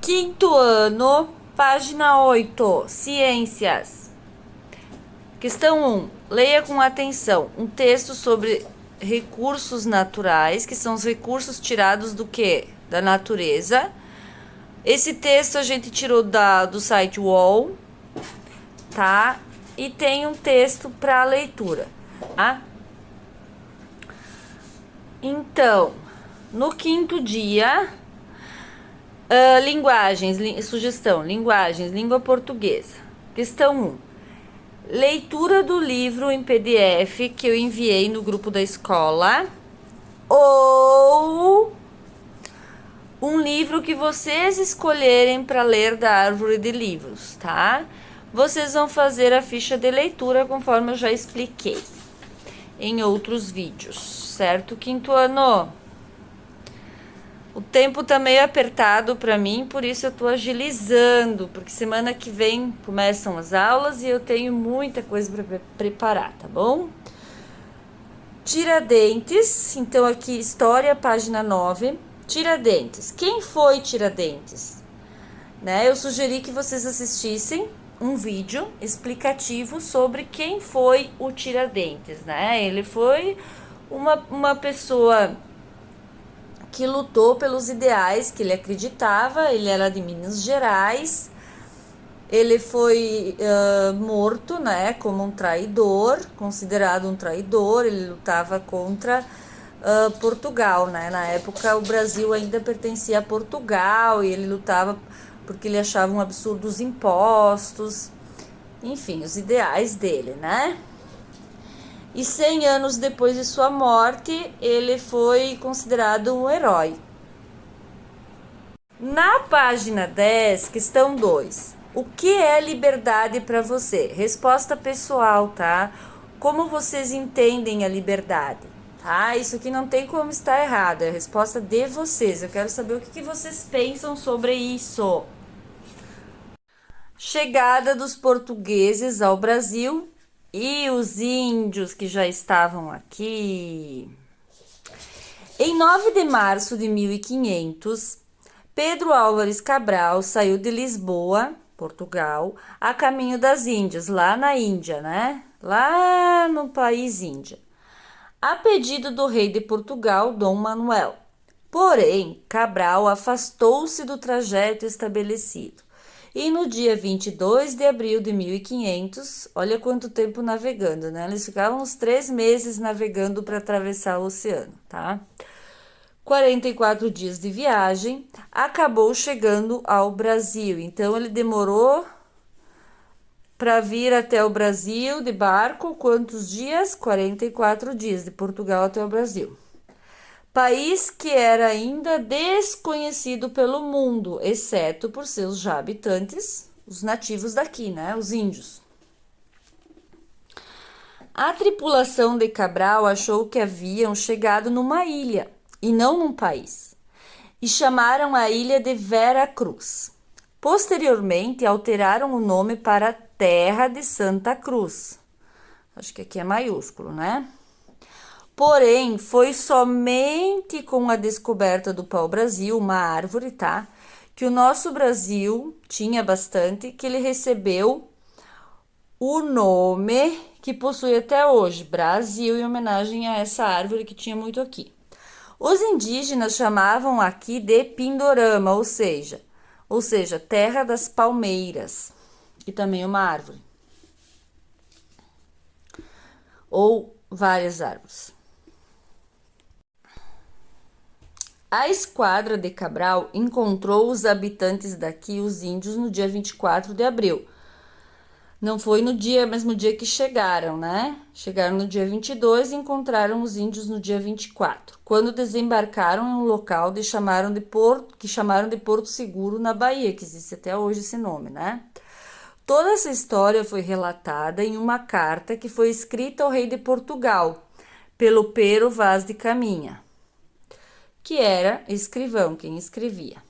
Quinto ano, página 8, Ciências. Questão 1. Leia com atenção um texto sobre recursos naturais, que são os recursos tirados do quê? Da natureza. Esse texto a gente tirou do site UOL, tá? E tem um texto para leitura, tá? Então, no quinto dia, sugestão, linguagens, língua portuguesa. Questão 1. Leitura do livro em PDF que eu enviei no grupo da escola ou um livro que vocês escolherem para ler da árvore de livros, tá? Vocês vão fazer a ficha de leitura conforme eu já expliquei em outros vídeos, certo? Quinto ano. O tempo tá meio apertado para mim, por isso eu tô agilizando, porque semana que vem começam as aulas e eu tenho muita coisa para preparar, tá bom? Tiradentes, então aqui história, página 9. Tiradentes. Quem foi Tiradentes? Né? Eu sugeri que vocês assistissem um vídeo explicativo sobre quem foi o Tiradentes, né? Ele foi uma pessoa que lutou pelos ideais que ele acreditava. Ele era de Minas Gerais. Ele foi morto, né, como um traidor, considerado um traidor. Ele lutava contra Portugal, né? Na época o Brasil ainda pertencia a Portugal e ele lutava porque ele achava um absurdo os impostos, enfim, os ideais dele, né? E 100 anos depois de sua morte, ele foi considerado um herói. Na página 10, questão 2. O que é liberdade para você? Resposta pessoal, tá? Como vocês entendem a liberdade? Tá? Isso aqui não tem como estar errado, é a resposta de vocês. Eu quero saber o que vocês pensam sobre isso. Chegada dos portugueses ao Brasil e os índios que já estavam aqui. Em 9 de março de 1500, Pedro Álvares Cabral saiu de Lisboa, Portugal, a caminho das Índias, lá na Índia, né? Lá no país Índia, a pedido do rei de Portugal, Dom Manuel. Porém, Cabral afastou-se do trajeto estabelecido. E no dia 22 de abril de 1500, olha quanto tempo navegando, né? Eles ficavam uns 3 meses navegando para atravessar o oceano, tá? 44 dias de viagem, acabou chegando ao Brasil. Então, ele demorou para vir até o Brasil de barco, quantos dias? 44 dias, de Portugal até o Brasil. País que era ainda desconhecido pelo mundo, exceto por seus já habitantes, os nativos daqui, né? Os índios. A tripulação de Cabral achou que haviam chegado numa ilha e não num país, e chamaram a ilha de Vera Cruz. Posteriormente, alteraram o nome para Terra de Santa Cruz. Acho que aqui é maiúsculo, né? Porém, foi somente com a descoberta do pau-brasil, uma árvore, tá? Que o nosso Brasil tinha bastante, que ele recebeu o nome que possui até hoje, Brasil, em homenagem a essa árvore que tinha muito aqui. Os indígenas chamavam aqui de Pindorama, ou seja, terra das palmeiras, que também é uma árvore. Ou várias árvores. A esquadra de Cabral encontrou os habitantes daqui, os índios, no dia 24 de abril. Não foi no mesmo dia que chegaram, né? Chegaram no dia 22 e encontraram os índios no dia 24, quando desembarcaram em um local que chamaram de Porto Seguro, na Bahia, que existe até hoje esse nome, né? Toda essa história foi relatada em uma carta que foi escrita ao rei de Portugal, pelo Pero Vaz de Caminha, que era escrivão, quem escrevia.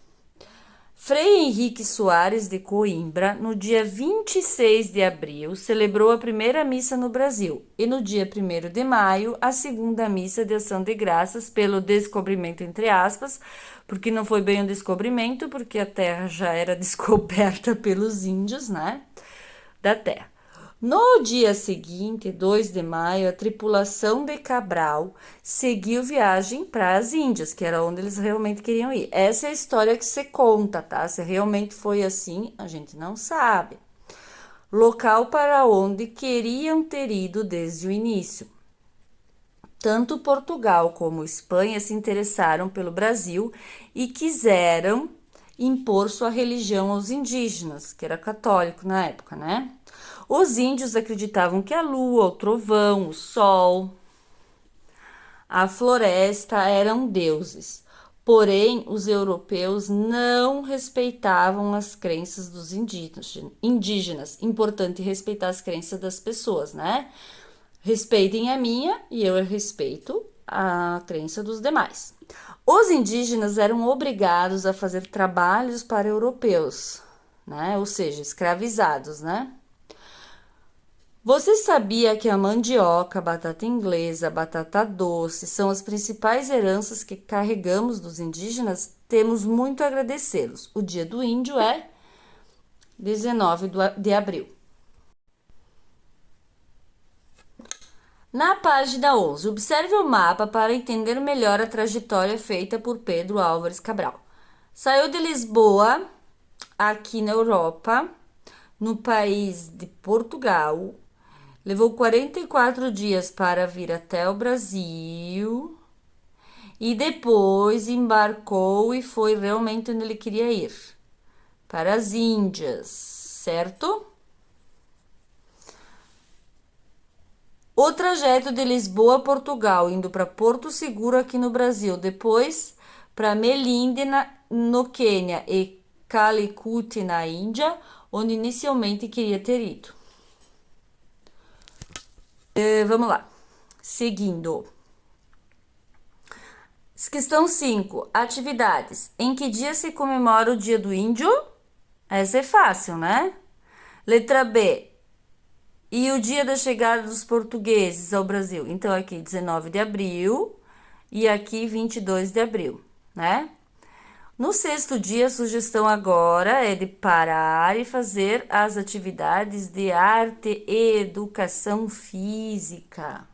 Frei Henrique Soares de Coimbra, no dia 26 de abril, celebrou a primeira missa no Brasil e no dia 1º de maio, a segunda missa de ação de graças pelo descobrimento, entre aspas, porque não foi bem um descobrimento, porque a terra já era descoberta pelos índios, né, da terra. No dia seguinte, 2 de maio, a tripulação de Cabral seguiu viagem para as Índias, que era onde eles realmente queriam ir. Essa é a história que se conta, tá? Se realmente foi assim, a gente não sabe. Local para onde queriam ter ido desde o início. Tanto Portugal como Espanha se interessaram pelo Brasil e quiseram impor sua religião aos indígenas, que era católico na época, né? Os índios acreditavam que a lua, o trovão, o sol, a floresta eram deuses. Porém, os europeus não respeitavam as crenças dos indígenas. Importante respeitar as crenças das pessoas, né? Respeitem a minha e eu respeito a crença dos demais. Os indígenas eram obrigados a fazer trabalhos para europeus, né? Ou seja, escravizados, né? Você sabia que a mandioca, a batata inglesa, a batata doce são as principais heranças que carregamos dos indígenas? Temos muito a agradecê-los. O Dia do Índio é 19 de abril. Na página 11, observe o mapa para entender melhor a trajetória feita por Pedro Álvares Cabral. Saiu de Lisboa, aqui na Europa, no país de Portugal. Levou 44 dias para vir até o Brasil e depois embarcou e foi realmente onde ele queria ir, para as Índias, certo? O trajeto de Lisboa a Portugal, indo para Porto Seguro aqui no Brasil, depois para Melinde no Quênia e Calicut na Índia, onde inicialmente queria ter ido. Vamos lá, seguindo. Questão 5. Atividades. Em que dia se comemora o Dia do Índio? Essa é fácil, né? Letra B. E o dia da chegada dos portugueses ao Brasil? Então, aqui 19 de abril e aqui 22 de abril, né? No sexto dia, a sugestão agora é de parar e fazer as atividades de arte e educação física.